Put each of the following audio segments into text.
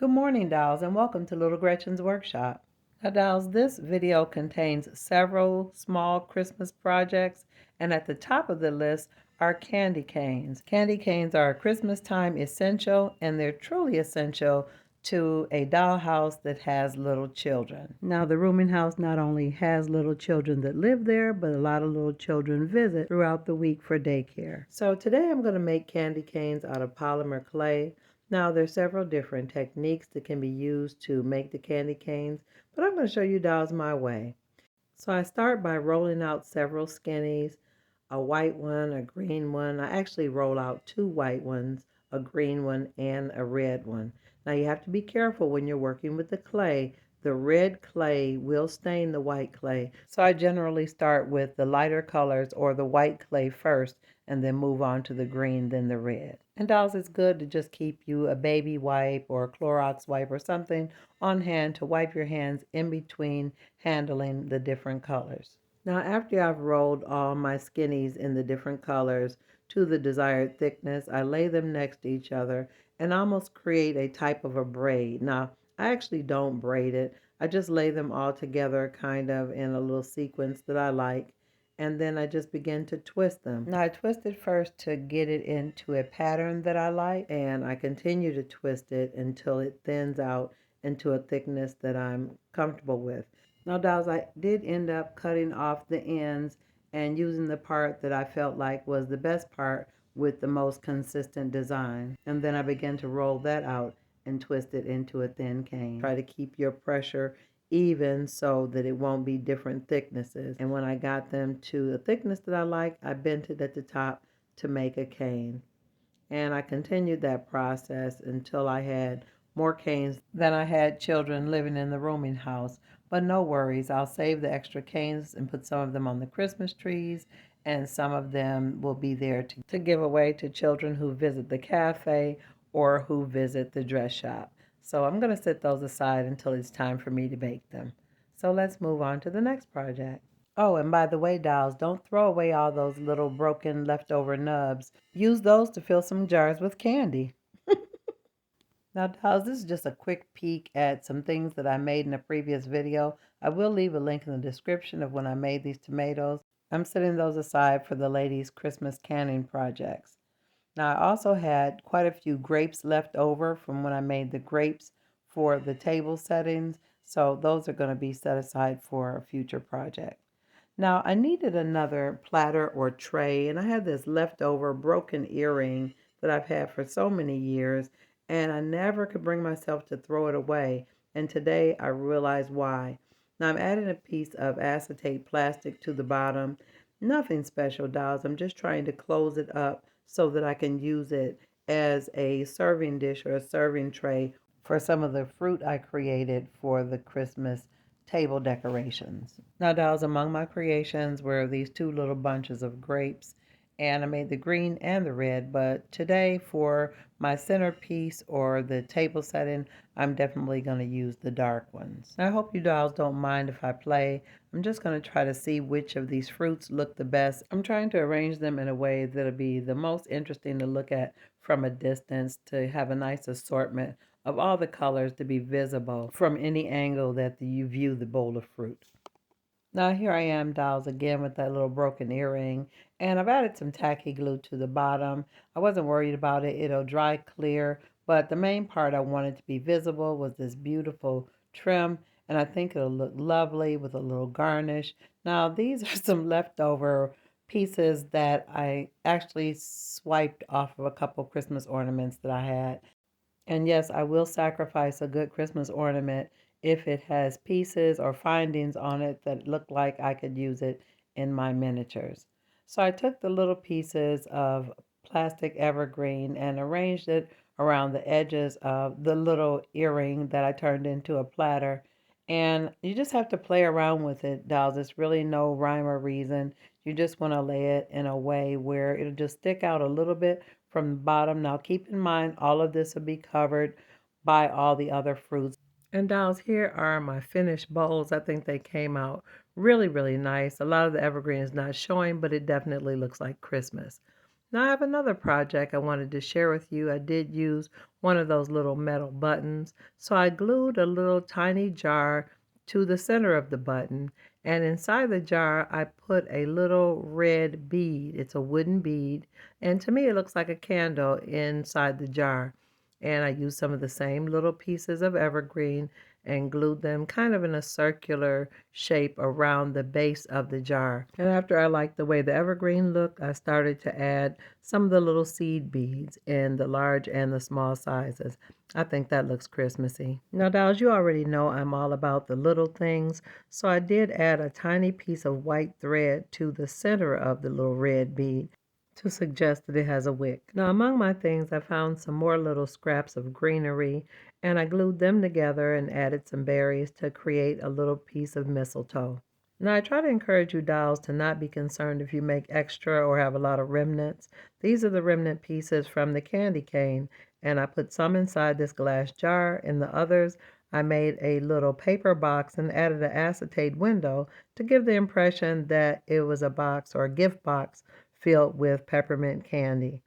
Good morning, dolls, and welcome to Little Gretchen's workshop. Now, dolls, this video contains several small Christmas projects, and at the top of the list are candy canes. Candy canes are a Christmas time essential, and they're truly essential to a dollhouse that has little children. Now, the rooming house not only has little children that live there, but a lot of little children visit throughout the week for daycare. So today I'm going to make candy canes out of polymer clay. Now, there's several different techniques that can be used to make the candy canes, but I'm going to show you dolls my way. So I start by rolling out several skinnies, a white one, a green one. I actually roll out two white ones, a green one, and a red one. Now you have to be careful when you're working with the clay. The red clay will stain the white clay. So I generally start with the lighter colors or the white clay first and then move on to the green, then the red. And dolls, it's good to just keep you a baby wipe or a Clorox wipe or something on hand to wipe your hands in between handling the different colors. Now, after I've rolled all my skinnies in the different colors to the desired thickness, I lay them next to each other and almost create a type of a braid. Now, I actually don't braid it. I just lay them all together kind of in a little sequence that I like, and then I just begin to twist them. Now, I twist it first to get it into a pattern that I like, and I continue to twist it until it thins out into a thickness that I'm comfortable with. Now, dolls, I did end up cutting off the ends and using the part that I felt like was the best part with the most consistent design. And then I began to roll that out and twist it into a thin cane. Try to keep your pressure even so that it won't be different thicknesses. And when I got them to the thickness that I like, I bent it at the top to make a cane. And I continued that process until I had more canes than I had children living in the rooming house. But no worries, I'll save the extra canes and put some of them on the Christmas trees, and some of them will be there to give away to children who visit the cafe or who visit the dress shop. So I'm going to set those aside until it's time for me to bake them. So let's move on to the next project. Oh, and by the way, dolls, don't throw away all those little broken leftover nubs. Use those to fill some jars with candy. Now, dolls, this is just a quick peek at some things that I made in a previous video. I will leave a link in the description of when I made these tomatoes. I'm setting those aside for the ladies' Christmas canning projects. Now, I also had quite a few grapes left over from when I made the grapes for the table settings, so those are going to be set aside for a future project. Now, I needed another platter or tray, and I had this leftover broken earring that I've had for so many years, and I never could bring myself to throw it away, and today I realize why. Now, I'm adding a piece of acetate plastic to the bottom. Nothing special, dolls. I'm just trying to close it up so that I can use it as a serving dish or a serving tray for some of the fruit I created for the Christmas table decorations. Now, dolls, among my creations were these two little bunches of grapes, and I made the green and the red, but today for my centerpiece or the table setting, I'm definitely going to use the dark ones. I hope you dolls don't mind if I play. I'm just going to try to see which of these fruits look the best. I'm trying to arrange them in a way that'll be the most interesting to look at from a distance, to have a nice assortment of all the colors to be visible from any angle that you view the bowl of fruit. Now here I am, dolls, again with that little broken earring, and I've added some tacky glue to the bottom. I wasn't worried about it. It'll dry clear, but the main part I wanted to be visible was this beautiful trim, and I think it'll look lovely with a little garnish. Now these are some leftover pieces that I actually swiped off of a couple Christmas ornaments that I had. And yes, I will sacrifice a good Christmas ornament if it has pieces or findings on it that look like I could use it in my miniatures. So I took the little pieces of plastic evergreen and arranged it around the edges of the little earring that I turned into a platter. And you just have to play around with it, dolls. It's really no rhyme or reason. You just want to lay it in a way where it'll just stick out a little bit from the bottom. Now keep in mind, all of this will be covered by all the other fruits. And dolls, here are my finished bowls. I think they came out really, really nice. A lot of the evergreen is not showing, but it definitely looks like Christmas. Now I have another project I wanted to share with you. I did use one of those little metal buttons. So I glued a little tiny jar to the center of the button. And inside the jar, I put a little red bead. It's a wooden bead. And to me, it looks like a candle inside the jar. And I used some of the same little pieces of evergreen and glued them kind of in a circular shape around the base of the jar. And after I liked the way the evergreen looked, I started to add some of the little seed beads in the large and the small sizes. I think that looks Christmassy. Now, dolls, you already know I'm all about the little things, so I did add a tiny piece of white thread to the center of the little red bead to suggest that it has a wick. Now, among my things, I found some more little scraps of greenery, and I glued them together and added some berries to create a little piece of mistletoe. Now, I try to encourage you dolls to not be concerned if you make extra or have a lot of remnants. These are the remnant pieces from the candy cane, and I put some inside this glass jar, and the others I made a little paper box and added an acetate window to give the impression that it was a box or a gift box filled with peppermint candy.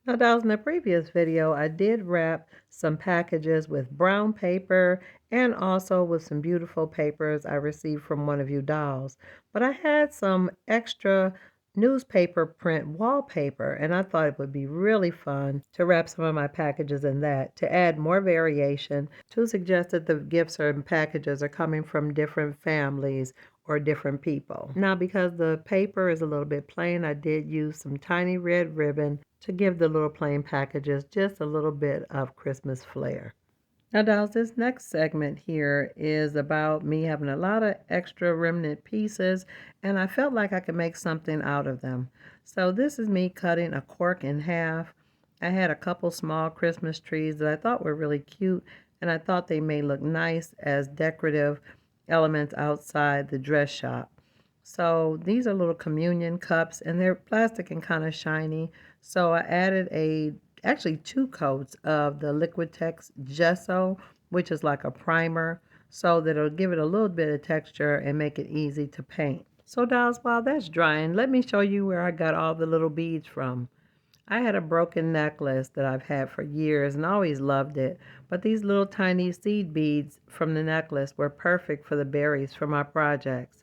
Now, dolls, in the previous video, I did wrap some packages with brown paper and also with some beautiful papers I received from one of you dolls. But I had some extra newspaper print wallpaper, and I thought it would be really fun to wrap some of my packages in that to add more variation, to suggest that the gifts or packages are coming from different families or different people. Now, because the paper is a little bit plain, I did use some tiny red ribbon to give the little plain packages just a little bit of Christmas flair. Now, dolls, this next segment here is about me having a lot of extra remnant pieces, and I felt like I could make something out of them. So this is me cutting a cork in half. I had a couple small Christmas trees that I thought were really cute, and I thought they may look nice as decorative elements outside the dress shop. So these are little communion cups, and they're plastic and kind of shiny. So I added actually 2 coats of the Liquitex gesso, which is like a primer, so that it'll give it a little bit of texture and make it easy to paint. So dolls, while that's drying, let me show you where I got all the little beads from. I had a broken necklace that I've had for years and always loved it, but these little tiny seed beads from the necklace were perfect for the berries for my projects.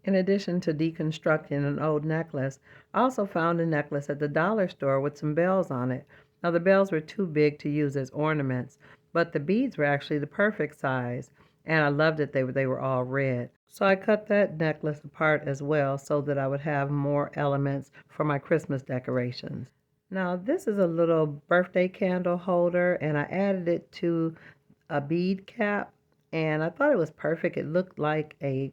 In addition to deconstructing an old necklace, I also found a necklace at the dollar store with some bells on it. Now, the bells were too big to use as ornaments, but the beads were actually the perfect size, and I loved it. They were all red. So I cut that necklace apart as well so that I would have more elements for my Christmas decorations. Now, this is a little birthday candle holder, and I added it to a bead cap, and I thought it was perfect. It looked like a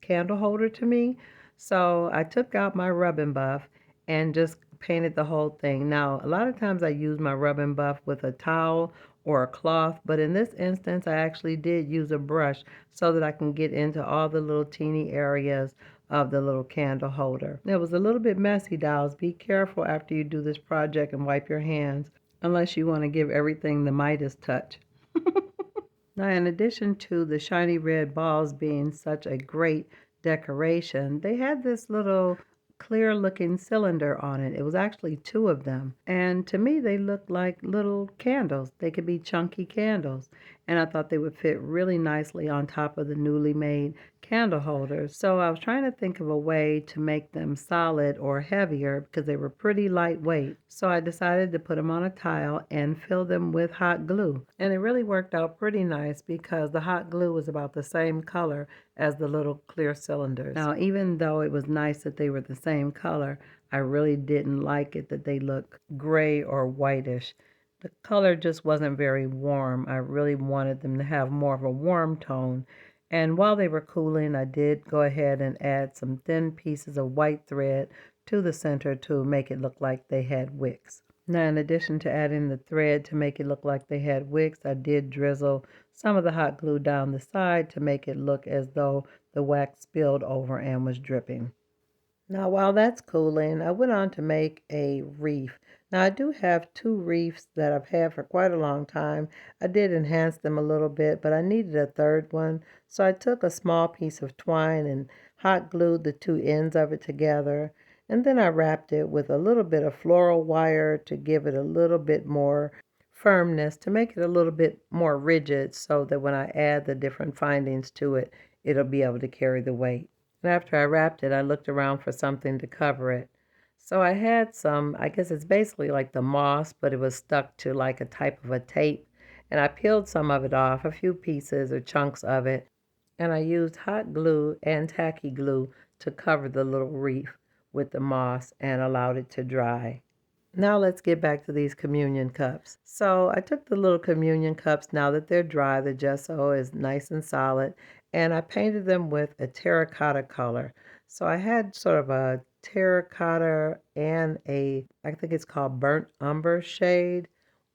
candle holder to me. So I took out my rub and buff and just painted the whole thing. Now, a lot of times I use my rub and buff with a towel or a cloth, but in this instance, I actually did use a brush so that I can get into all the little teeny areas of the little candle holder. It was a little bit messy, dolls. Be careful after you do this project and wipe your hands, unless you want to give everything the Midas touch. Now, in addition to the shiny red balls being such a great decoration, they had this little clear looking cylinder on it. It was actually 2 of them. And to me, they looked like little candles. They could be chunky candles. And I thought they would fit really nicely on top of the newly made candle holders. So I was trying to think of a way to make them solid or heavier because they were pretty lightweight. So I decided to put them on a tile and fill them with hot glue. And it really worked out pretty nice because the hot glue was about the same color as the little clear cylinders. Now, even though it was nice that they were the same color, I really didn't like it that they look gray or whitish. The color just wasn't very warm. I really wanted them to have more of a warm tone. And while they were cooling, I did go ahead and add some thin pieces of white thread to the center to make it look like they had wicks. Now, in addition to adding the thread to make it look like they had wicks, I did drizzle some of the hot glue down the side to make it look as though the wax spilled over and was dripping. Now, while that's cooling, I went on to make a wreath. Now, I do have 2 wreaths that I've had for quite a long time. I did enhance them a little bit, but I needed a third one. So I took a small piece of twine and hot glued the 2 ends of it together. And then I wrapped it with a little bit of floral wire to give it a little bit more firmness, to make it a little bit more rigid so that when I add the different findings to it, it'll be able to carry the weight. And after I wrapped it, I looked around for something to cover it. So I had some, I guess it's basically like the moss, but it was stuck to like a type of a tape. And I peeled some of it off, a few pieces or chunks of it, and I used hot glue and tacky glue to cover the little wreath with the moss and allowed it to dry. Now let's get back to these communion cups. So I took the little communion cups, now that they're dry, the gesso is nice and solid, and I painted them with a terracotta color. So I had sort of a terracotta and I think it's called burnt umber shade.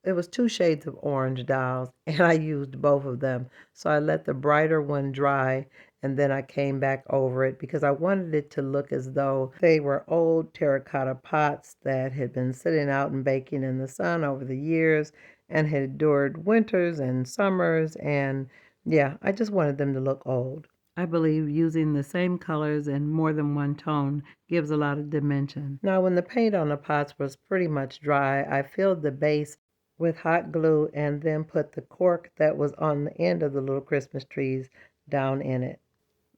It was two shades of orange, dolls, and I used both of them. So I let the brighter one dry, and then I came back over it because I wanted it to look as though they were old terracotta pots that had been sitting out and baking in the sun over the years and had endured winters and summers. And yeah, I just wanted them to look old. I believe using the same colors in more than one tone gives a lot of dimension. Now, when the paint on the pots was pretty much dry, I filled the base with hot glue and then put the cork that was on the end of the little Christmas trees down in it.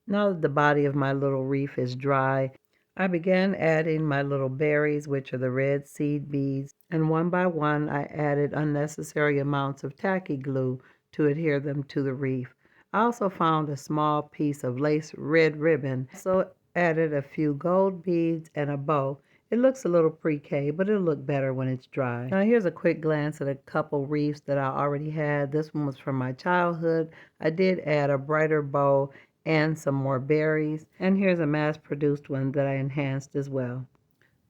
Now that the body of my little wreath is dry, I began adding my little berries, which are the red seed beads, and one by one I added unnecessary amounts of tacky glue to adhere them to the wreath. I also found a small piece of lace red ribbon, so added a few gold beads and a bow. It looks a little pre-K, but it'll look better when it's dry. Now here's a quick glance at a couple wreaths that I already had. This one was from my childhood. I did add a brighter bow and some more berries. And here's a mass-produced one that I enhanced as well.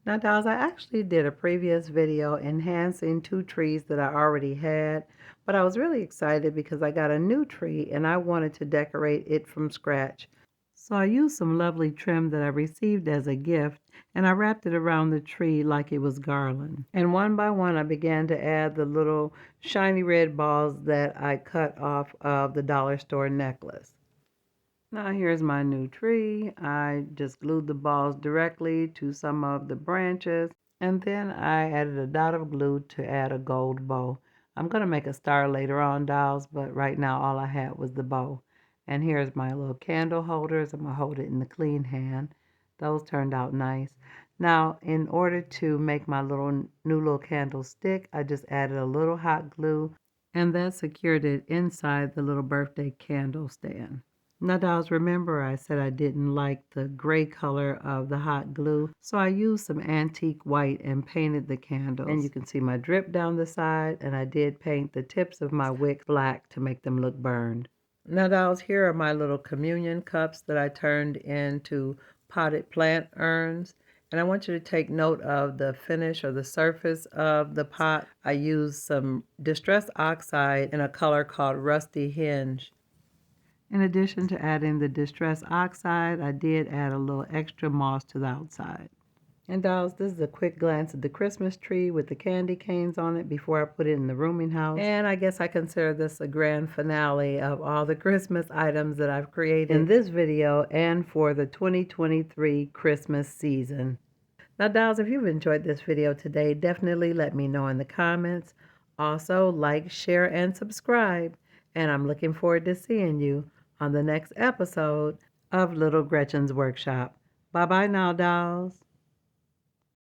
Now, dolls, I actually did a previous video enhancing two trees that I already had, but I was really excited because I got a new tree and I wanted to decorate it from scratch. So I used some lovely trim that I received as a gift, and I wrapped it around the tree like it was garland. And one by one, I began to add the little shiny red balls that I cut off of the dollar store necklace. Now here's my new tree. I just glued the balls directly to some of the branches, and then I added a dot of glue to add a gold bow. I'm going to make a star later on, dolls, but right now all I had was the bow. And here's my little candle holders. I'm going to hold it in the clean hand. Those turned out nice. Now, in order to make my new little candle stick, I just added a little hot glue, and that secured it inside the little birthday candle stand. Now, dolls, remember I said I didn't like the gray color of the hot glue, so I used some antique white and painted the candles. And you can see my drip down the side, and I did paint the tips of my wick black to make them look burned. Now, dolls, here are my little communion cups that I turned into potted plant urns. And I want you to take note of the finish or the surface of the pot. I used some distress oxide in a color called Rusty Hinge. In addition to adding the distress oxide, I did add a little extra moss to the outside. And dolls, this is a quick glance at the Christmas tree with the candy canes on it before I put it in the rooming house. And I guess I consider this a grand finale of all the Christmas items that I've created in this video and for the 2023 Christmas season. Now, dolls, if you've enjoyed this video today, definitely let me know in the comments. Also, like, share, and subscribe. And I'm looking forward to seeing you on the next episode of Little Gretchen's Workshop. Bye-bye now, dolls.